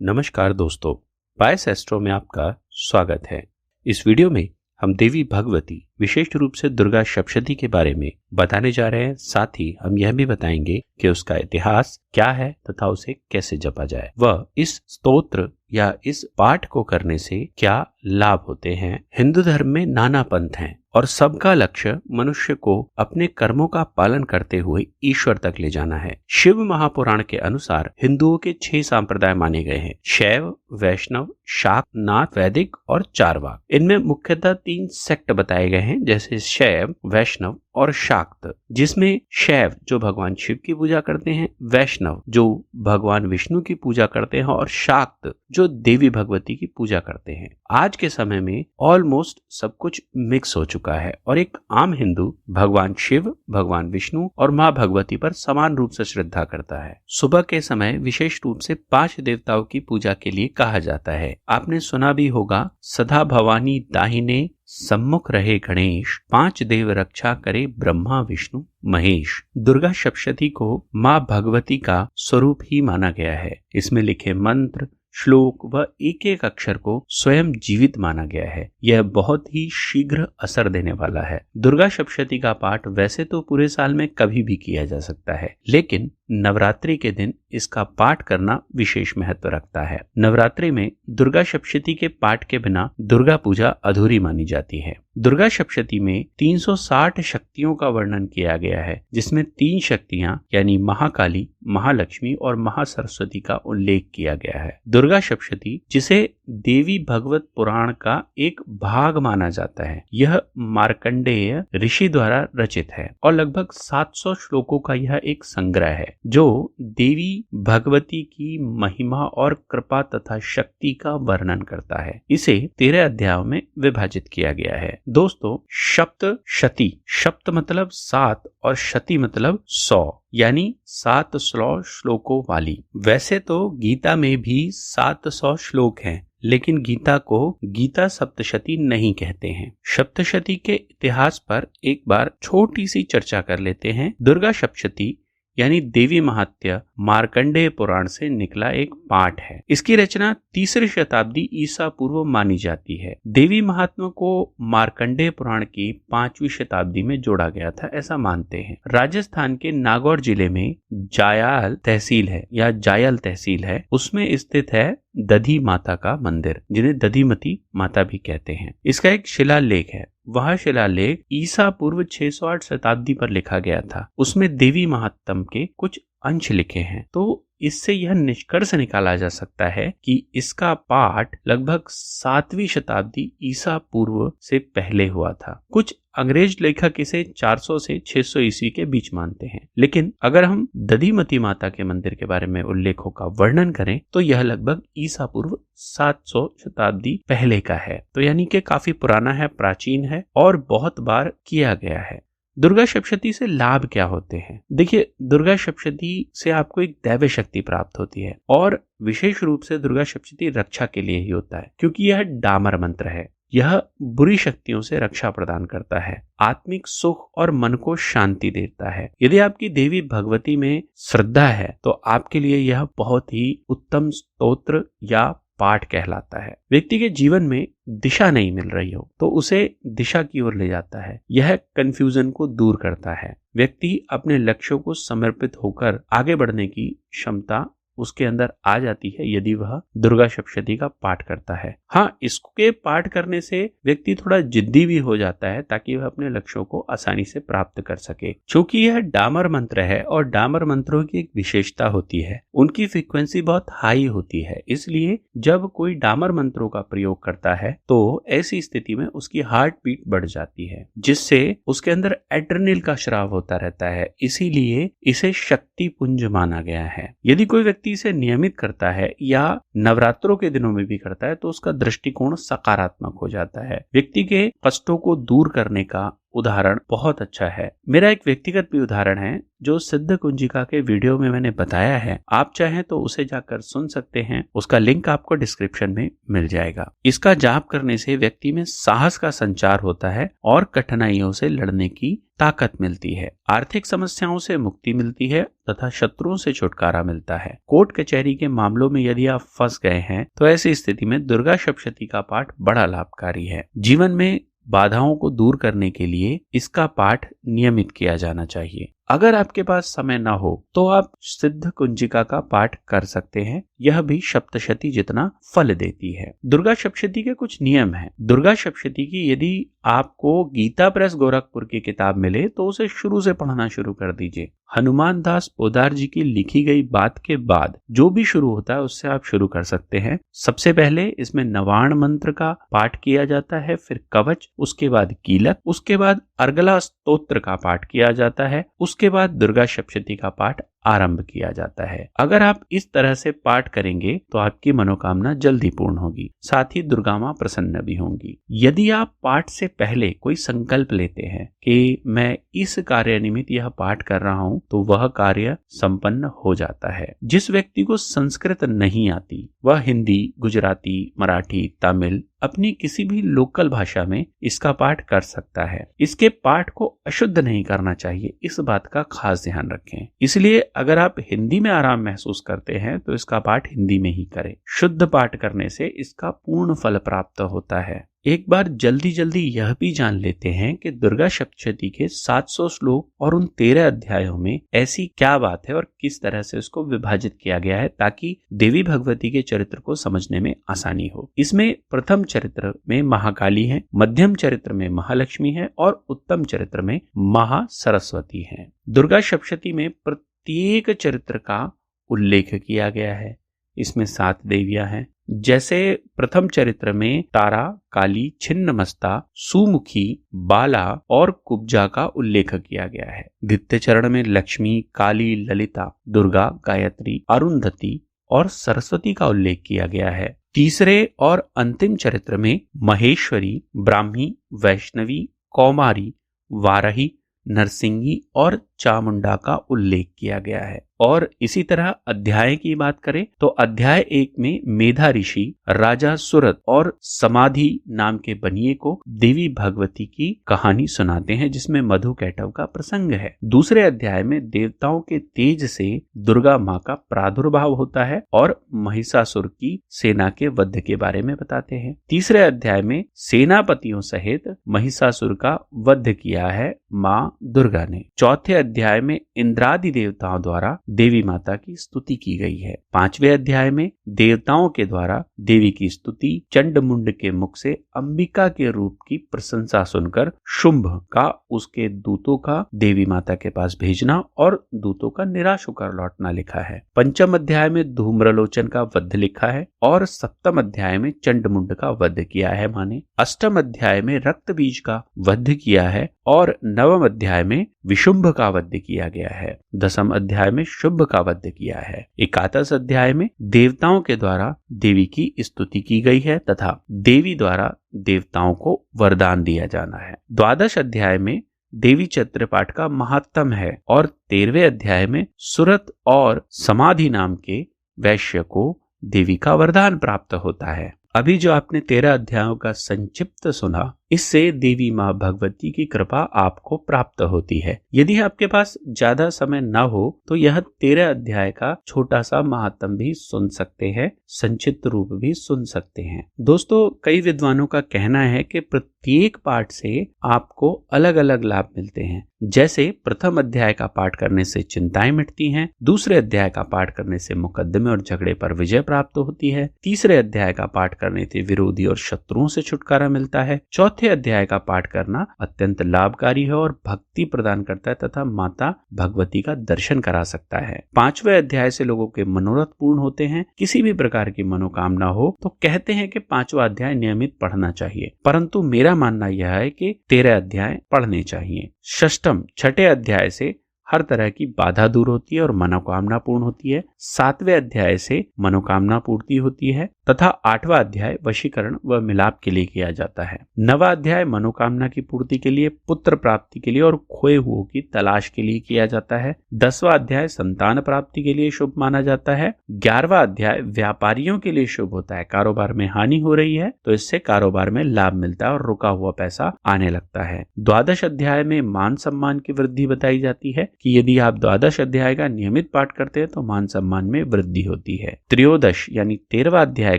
नमस्कार दोस्तों, बायस एस्ट्रो में आपका स्वागत है। इस वीडियो में हम देवी भगवती विशेष रूप से दुर्गा सप्तशती के बारे में बताने जा रहे हैं। साथ ही हम यह भी बताएंगे कि उसका इतिहास क्या है तथा उसे कैसे जपा जाए व इस स्तोत्र या इस पाठ को करने से क्या लाभ होते हैं। हिंदू धर्म में नाना पंथ हैं और सबका लक्ष्य मनुष्य को अपने कर्मों का पालन करते हुए ईश्वर तक ले जाना है। शिव महापुराण के अनुसार हिंदुओं के 6 संप्रदाय माने गए हैं: शैव, वैष्णव, शाक्त, नाथ, वैदिक और चारवाक। इनमें मुख्यतः 3 सेक्ट बताए गए हैं, जैसे शैव, वैष्णव और शाक्त, जिसमें शैव जो भगवान शिव की पूजा करते हैं, वैष्णव जो भगवान विष्णु की पूजा करते हैं और शाक्त जो देवी भगवती की पूजा करते हैं। आज के समय में ऑलमोस्ट सब कुछ मिक्स हो चुका है और एक आम हिंदू भगवान शिव, भगवान विष्णु और माँ भगवती पर समान रूप से श्रद्धा करता है। सुबह के समय विशेष रूप से 5 देवताओं की पूजा के लिए कहा जाता है। आपने सुना भी होगा, सदा भवानी दाहिने सम्मुख रहे गणेश, 5 देव रक्षा करे ब्रह्मा विष्णु महेश। दुर्गा सप्तशती को माँ भगवती का स्वरूप ही माना गया है। इसमें लिखे मंत्र, श्लोक व एक एक अक्षर को स्वयं जीवित माना गया है। यह बहुत ही शीघ्र असर देने वाला है। दुर्गा सप्तशती का पाठ वैसे तो पूरे साल में कभी भी किया जा सकता है, लेकिन नवरात्रि के दिन इसका पाठ करना विशेष महत्व रखता है। नवरात्रि में दुर्गा सप्तशती के पाठ के बिना दुर्गा पूजा अधूरी मानी जाती है। दुर्गा सप्तशती में 360 शक्तियों का वर्णन किया गया है, जिसमें 3 शक्तियां यानी महाकाली, महालक्ष्मी और महासरस्वती का उल्लेख किया गया है। दुर्गा सप्तशती, जिसे देवी भगवत पुराण का एक भाग माना जाता है, यह मार्कंडेय ऋषि द्वारा रचित है और लगभग 700 श्लोकों का यह एक संग्रह है, जो देवी भगवती की महिमा और कृपा तथा शक्ति का वर्णन करता है। इसे 13 अध्यायों में विभाजित किया गया है। दोस्तों, सप्तशती, सप्त मतलब 7 और शती मतलब 100, यानी 700 श्लोकों वाली। वैसे तो गीता में भी 700 श्लोक हैं, लेकिन गीता को गीता सप्तशती नहीं कहते हैं। सप्तशती के इतिहास पर एक बार छोटी सी चर्चा कर लेते हैं। दुर्गा सप्तशती यानी देवी महात्म्य मार्कंडेय पुराण से निकला एक पाठ है। इसकी रचना 3री शताब्दी ईसा पूर्व मानी जाती है। देवी महात्म्य को मार्कंडेय पुराण की 5वीं शताब्दी में जोड़ा गया था, ऐसा मानते हैं। राजस्थान के नागौर जिले में जायल तहसील है या जायल तहसील है, उसमें स्थित है दधी माता का मंदिर, जिन्हें दधीमती माता भी कहते हैं। इसका एक शिलालेख है। वह शिलालेख ईसा पूर्व 608 शताब्दी पर लिखा गया था। उसमें देवी महात्म्य के कुछ अंश लिखे हैं। तो इससे यह निष्कर्ष निकाला जा सकता है कि इसका पाठ लगभग 7वीं शताब्दी ईसा पूर्व से पहले हुआ था। कुछ अंग्रेज लेखक इसे 400 से 600 ईस्वी के बीच मानते हैं, लेकिन अगर हम दधीमती माता के मंदिर के बारे में उल्लेखों का वर्णन करें तो यह लगभग ईसा पूर्व 700 शताब्दी पहले का है। तो यानी कि काफी पुराना है, प्राचीन है और बहुत बार किया गया है। दुर्गा सप्तशती से लाभ क्या होते हैं? देखिए, दुर्गा सप्तशती से आपको एक दैवी शक्ति प्राप्त होती है और विशेष रूप से दुर्गा सप्तशती रक्षा के लिए ही होता है, क्योंकि यह डामर मंत्र है। यह बुरी शक्तियों से रक्षा प्रदान करता है, आत्मिक सुख और मन को शांति देता है। यदि आपकी देवी भगवती में श्रद्धा है तो आपके लिए यह बहुत ही उत्तम स्तोत्र या पाठ कहलाता है। व्यक्ति के जीवन में दिशा नहीं मिल रही हो तो उसे दिशा की ओर ले जाता है। यह कंफ्यूजन को दूर करता है। व्यक्ति अपने लक्ष्यों को समर्पित होकर आगे बढ़ने की क्षमता उसके अंदर आ जाती है यदि वह दुर्गा सप्तशती का पाठ करता है। हाँ, इसके पाठ करने से व्यक्ति थोड़ा जिद्दी भी हो जाता है ताकि वह अपने लक्ष्यों को आसानी से प्राप्त कर सके। क्योंकि यह डामर मंत्र है और डामर मंत्रों की एक विशेषता होती है, उनकी फ्रीक्वेंसी बहुत हाई होती है। इसलिए जब कोई डामर मंत्रों का प्रयोग करता है तो ऐसी स्थिति में उसकी हार्ट बीट बढ़ जाती है, जिससे उसके अंदर एड्रेनलिन का स्राव होता रहता है। इसीलिए इसे शक्ति पुंज माना गया है। यदि कोई व्यक्ति इसे नियमित करता है या नवरात्रों के दिनों में भी करता है तो उसका दृष्टिकोण सकारात्मक हो जाता है। व्यक्ति के कष्टों को दूर करने का उदाहरण बहुत अच्छा है। मेरा एक व्यक्तिगत भी उदाहरण है जो सिद्ध कुंजिका के वीडियो में मैंने बताया है। आप चाहें तो उसे जाकर सुन सकते हैं, उसका लिंक आपको डिस्क्रिप्शन में मिल जाएगा। इसका जाप करने से व्यक्ति में साहस का संचार होता है और कठिनाइयों से लड़ने की ताकत मिलती है, आर्थिक समस्याओं से मुक्ति मिलती है तथा शत्रुओं से छुटकारा मिलता है। कोर्ट कचहरी के मामलों में यदि आप फंस गए हैं तो ऐसी स्थिति में दुर्गा सप्तशती का पाठ बड़ा लाभकारी है। जीवन में बाधाओं को दूर करने के लिए इसका पाठ नियमित किया जाना चाहिए। अगर आपके पास समय न हो तो आप सिद्ध कुंजिका का पाठ कर सकते हैं, यह भी सप्तशती जितना फल देती है। दुर्गा सप्तशती के कुछ नियम हैं। दुर्गा सप्तशती की यदि आपको गीता प्रेस गोरखपुर की किताब मिले तो उसे शुरू से पढ़ना शुरू कर दीजिए। हनुमान दास पोदार जी की लिखी गई बात के बाद जो भी शुरू होता है उससे आप शुरू कर सकते हैं। सबसे पहले इसमें नवाण मंत्र का पाठ किया जाता है, फिर कवच, उसके बाद कीलक, उसके बाद अर्गला स्तोत्र का पाठ किया जाता है, उसके बाद दुर्गा सप्तशती का पाठ आरंभ किया जाता है। अगर आप इस तरह से पाठ करेंगे तो आपकी मनोकामना जल्दी पूर्ण होगी, साथ ही दुर्गा मां प्रसन्न भी होंगी। यदि आप पाठ से पहले कोई संकल्प लेते हैं कि मैं इस कार्य निमित्त यह पाठ कर रहा हूं, तो वह कार्य संपन्न हो जाता है। जिस व्यक्ति को संस्कृत नहीं आती वह हिंदी, गुजराती, मराठी, तमिल अपनी किसी भी लोकल भाषा में इसका पाठ कर सकता है। इसके पाठ को अशुद्ध नहीं करना चाहिए, इस बात का खास ध्यान रखें। इसलिए अगर आप हिंदी में आराम महसूस करते हैं तो इसका पाठ हिंदी में ही करें। शुद्ध पाठ करने से इसका पूर्ण फल प्राप्त होता है। एक बार जल्दी जल्दी यह भी जान लेते हैं कि दुर्गा सप्तशती के 700 श्लोक और उन 13 अध्यायों में ऐसी क्या बात है और किस तरह से उसको विभाजित किया गया है, ताकि देवी भगवती के चरित्र को समझने में आसानी हो। इसमें प्रथम चरित्र में महाकाली है, मध्यम चरित्र में महालक्ष्मी है और उत्तम चरित्र में महासरस्वती है। दुर्गा सप्तशती में प्रत्येक चरित्र का उल्लेख किया गया है। इसमें 7 देवियां हैं। जैसे प्रथम चरित्र में तारा, काली, छिन्नमस्ता, सुमुखी, बाला और कुब्जा का उल्लेख किया गया है। द्वितीय चरण में लक्ष्मी, काली, ललिता, दुर्गा, गायत्री, अरुंधति और सरस्वती का उल्लेख किया गया है। तीसरे और अंतिम चरित्र में महेश्वरी, ब्राह्मी, वैष्णवी, कौमारी, वाराही, नरसिंगी और चामुंडा का उल्लेख किया गया है। और इसी तरह अध्याय की बात करें तो अध्याय 1 में मेधा ऋषि, राजा सुरत और समाधि नाम के बनिए को देवी भगवती की कहानी सुनाते हैं, जिसमें मधु कैटव का प्रसंग है। दूसरे अध्याय में देवताओं के तेज से दुर्गा मां का प्रादुर्भाव होता है और महिषासुर की सेना के वध के बारे में बताते हैं। तीसरे अध्याय में सेनापतियों सहित महिषासुर का वध किया है मां दुर्गा ने। चौथे अध्याय में इंद्रादि देवताओं द्वारा देवी माता की स्तुति की गई है। 5वें अध्याय में देवताओं के द्वारा देवी की स्तुति, चंडमुंड के मुख से अंबिका के रूप की प्रशंसा सुनकर शुंभ का उसके दूतों का देवी माता के पास भेजना और दूतों का निराश होकर लौटना लिखा है। 5वें अध्याय में धूम्रलोचन का वध लिखा है और 7वें अध्याय में चंडमुंड का वध किया है माने। 8वें अध्याय में रक्त बीज का वध किया है और 9वें अध्याय में विशुंभ का वध किया गया है। 10वें अध्याय में शुंभ का वध किया है। 21 अध्याय में देवताओं के द्वारा देवी की स्तुति की गई है तथा देवी द्वारा देवताओं को वरदान दिया जाना है। 12 अध्याय में देवी चरित्र पाठ का महात्म है और 13वें अध्याय में सुरत और समाधि नाम के वैश्य को देवी का वरदान प्राप्त होता है। अभी जो आपने 13 अध्यायों का संक्षिप्त सुना, इससे देवी मां भगवती की कृपा आपको प्राप्त होती है। यदि आपके पास ज्यादा समय न हो तो यह 13 अध्याय का छोटा सा महात्म भी सुन सकते हैं, संक्षिप्त रूप भी सुन सकते हैं। दोस्तों, कई विद्वानों का कहना है कि प्रत्येक पाठ से आपको अलग अलग लाभ मिलते हैं। जैसे प्रथम अध्याय का पाठ करने से चिंताएं मिटती हैं, दूसरे अध्याय का पाठ करने से मुकदमे और झगड़े पर विजय प्राप्त होती है, तीसरे अध्याय का पाठ करने से विरोधी और शत्रुओं से छुटकारा मिलता है, चौथे अध्याय का पाठ करना अत्यंत लाभकारी है और भक्ति प्रदान करता है तथा माता भगवती का दर्शन करा सकता है। 5वें अध्याय से लोगों के मनोरथ पूर्ण होते हैं। किसी भी प्रकार की मनोकामना हो तो कहते हैं कि 5वां अध्याय नियमित पढ़ना चाहिए, परंतु मेरा मानना यह है कि 13 अध्याय पढ़ने चाहिए। 6वें 6ठे अध्याय से हर तरह की बाधा दूर होती है और मनोकामना पूर्ण होती है। 7वें अध्याय से मनोकामना पूर्ति होती है तथा 8वां अध्याय वशीकरण व मिलाप के लिए किया जाता है। 9वां अध्याय मनोकामना की पूर्ति के लिए, पुत्र प्राप्ति के लिए और खोए हुओं की तलाश के लिए किया जाता है। 10वां अध्याय संतान प्राप्ति के लिए शुभ माना जाता है। 11वां अध्याय व्यापारियों के लिए शुभ होता है। कारोबार में हानि हो रही है तो इससे कारोबार में लाभ मिलता है और रुका हुआ पैसा आने लगता है। 12 अध्याय में मान सम्मान की वृद्धि बताई जाती है कि यदि आप 12 अध्याय का नियमित पाठ करते हैं तो मान सम्मान में वृद्धि होती है। 13 यानी 13वां अध्याय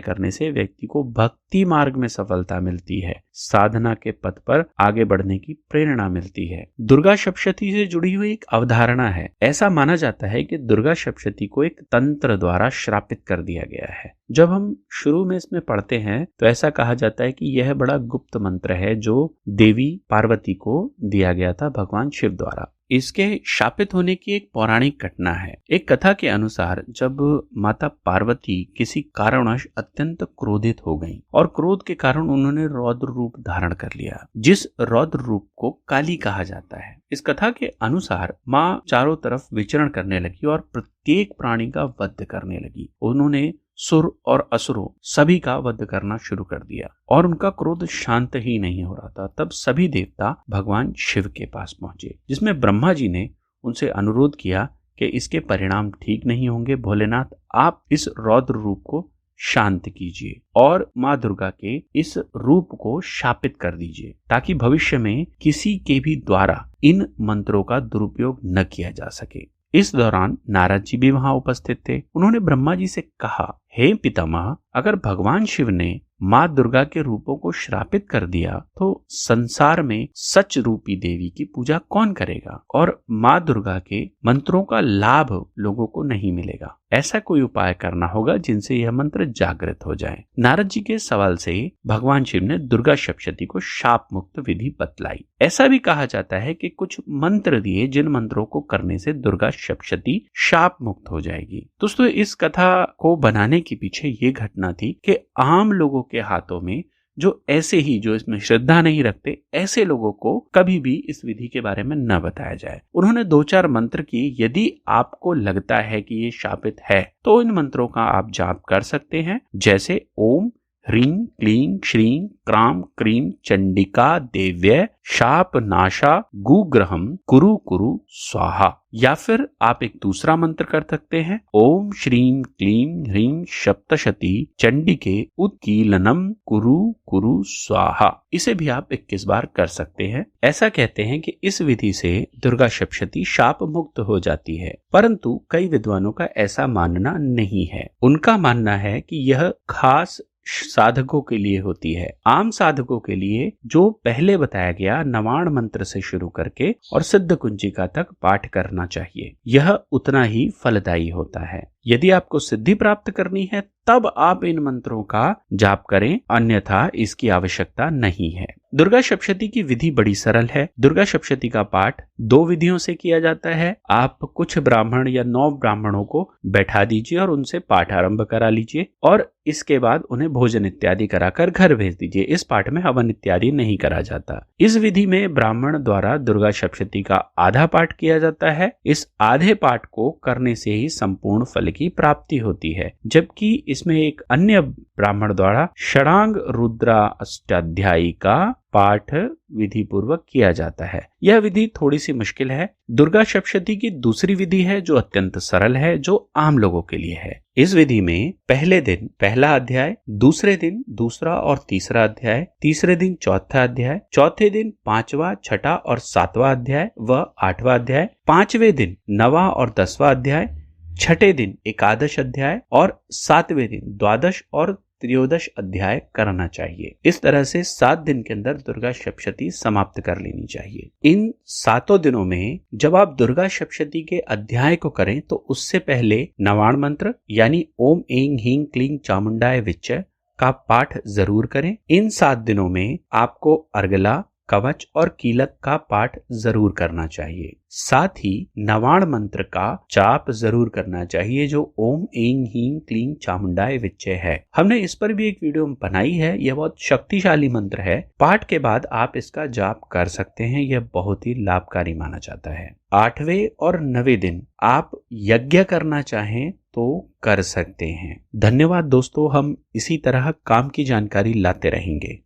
करने से व्यक्ति को भक्ति मार्ग में सफलता मिलती है, साधना के पथ पर आगे बढ़ने की प्रेरणा मिलती है। दुर्गा सप्तशती से जुड़ी हुई एक अवधारणा है। ऐसा माना जाता है कि दुर्गा सप्तशती को एक तंत्र द्वारा श्रापित कर दिया गया है। जब हम शुरू में इसमें पढ़ते हैं तो ऐसा कहा जाता है कि यह बड़ा गुप्त मंत्र है जो देवी पार्वती को दिया गया था भगवान शिव द्वारा। इसके शापित होने की एक पौराणिक घटना है। एक कथा के अनुसार जब माता पार्वती किसी कारणवश अत्यंत क्रोधित हो गईं और क्रोध के कारण उन्होंने रौद्र रूप धारण कर लिया, जिस रौद्र रूप को काली कहा जाता है। इस कथा के अनुसार माँ चारों तरफ विचरण करने लगी और प्रत्येक प्राणी का वध करने लगी। उन्होंने सुर और असुरों सभी का वध करना शुरू कर दिया और उनका क्रोध शांत ही नहीं हो रहा था। तब सभी देवता भगवान शिव के पास पहुंचे, जिसमें ब्रह्मा जी ने उनसे अनुरोध किया कि इसके परिणाम ठीक नहीं होंगे। भोलेनाथ, आप इस रौद्र रूप को शांत कीजिए और माँ दुर्गा के इस रूप को शापित कर दीजिए ताकि भविष्य में किसी के भी द्वारा इन मंत्रों का दुरुपयोग न किया जा सके। इस दौरान नारद जी भी वहां उपस्थित थे। उन्होंने ब्रह्मा जी से कहा, हे पितामह, अगर भगवान शिव ने माँ दुर्गा के रूपों को श्रापित कर दिया तो संसार में सच रूपी देवी की पूजा कौन करेगा और माँ दुर्गा के मंत्रों का लाभ लोगों को नहीं मिलेगा। ऐसा कोई उपाय करना होगा जिनसे यह मंत्र जागृत हो जाए। नारद जी के सवाल से भगवान शिव ने दुर्गा सप्तशती को शाप मुक्त विधि बतलाई। ऐसा भी कहा जाता है कि कुछ मंत्र दिए जिन मंत्रों को करने से दुर्गा सप्तशती शाप मुक्त हो जाएगी। दोस्तों, इस कथा को बनाने के पीछे ये घटना थी कि आम लोगों के हाथों में जो इसमें श्रद्धा नहीं रखते, ऐसे लोगों को कभी भी इस विधि के बारे में न बताया जाए। उन्होंने 2-4 मंत्र की, यदि आपको लगता है कि ये शापित है तो इन मंत्रों का आप जाप कर सकते हैं, जैसे ओम ह्रीं क्लीं श्रीं क्रां क्रीं चंडिका देव्य शाप नाशा गुग्रहम कुरु कुरु स्वाहा। या फिर आप एक दूसरा मंत्र कर सकते हैं, ओम श्रीं क्लीं ह्रीं सप्तशती चंडिके उत्कीलनम कुरु कुरु स्वाहा। इसे भी आप 21 बार कर सकते हैं। ऐसा कहते हैं कि इस विधि से दुर्गा सप्तशती शाप मुक्त हो जाती है, परंतु कई विद्वानों का ऐसा मानना नहीं है। उनका मानना है कि यह खास साधकों के लिए होती है। आम साधकों के लिए जो पहले बताया गया नवाण मंत्र से शुरू करके और सिद्ध कुंजिका तक पाठ करना चाहिए, यह उतना ही फलदायी होता है। यदि आपको सिद्धि प्राप्त करनी है तब आप इन मंत्रों का जाप करें, अन्यथा इसकी आवश्यकता नहीं है। दुर्गा सप्तशती की विधि बड़ी सरल है। दुर्गा सप्तशती का पाठ 2 विधियों से किया जाता है। आप कुछ ब्राह्मण या 9 ब्राह्मणों को बैठा दीजिए और उनसे पाठ आरंभ करा लीजिए और इसके बाद उन्हें भोजन इत्यादि कराकर घर भेज दीजिए। इस पाठ में हवन इत्यादि नहीं करा जाता। इस विधि में ब्राह्मण द्वारा दुर्गा सप्तशती का आधा पाठ किया जाता है। इस आधे पाठ को करने से ही संपूर्ण फल की प्राप्ति होती है, जबकि इसमें एक अन्य ब्राह्मण द्वारा षडांग रुद्रा अष्टाध्यायी का पाठ विधि पूर्वक किया जाता है। यह विधि थोड़ी सी मुश्किल है। दुर्गा सप्तशती की दूसरी विधि है जो अत्यंत सरल है, जो आम लोगों के लिए है। इस विधि में पहले दिन पहला अध्याय, दूसरे दिन दूसरा और तीसरा अध्याय, तीसरे दिन चौथा अध्याय, चौथे दिन 5वां, 6वां और 7वां अध्याय व 8वां अध्याय, 5वें दिन 9वां और 10वां अध्याय, 6ठे दिन एकादश अध्याय और 7वें दिन द्वादश और त्रयोदश अध्याय करना चाहिए। इस तरह से 7 दिन के अंदर दुर्गा सप्तशती समाप्त कर लेनी चाहिए। इन 7 दिनों में जब आप दुर्गा सप्तशती के अध्याय को करें तो उससे पहले नवाण मंत्र यानी ओम ऐं ह्रीं क्लीं चामुंडाय विच्च का पाठ जरूर करें। इन 7 दिनों में आपको अर्गला, कवच और कीलक का पाठ जरूर करना चाहिए। साथ ही नवाण मंत्र का जाप जरूर करना चाहिए, जो ओम ऐं ह्रीं क्लीं चामुंडाय विच्चे है। हमने इस पर भी एक वीडियो बनाई है। यह बहुत शक्तिशाली मंत्र है। पाठ के बाद आप इसका जाप कर सकते हैं। यह बहुत ही लाभकारी माना जाता है। 8वें और 9वें दिन आप यज्ञ करना चाहें तो कर सकते हैं। धन्यवाद दोस्तों, हम इसी तरह काम की जानकारी लाते रहेंगे।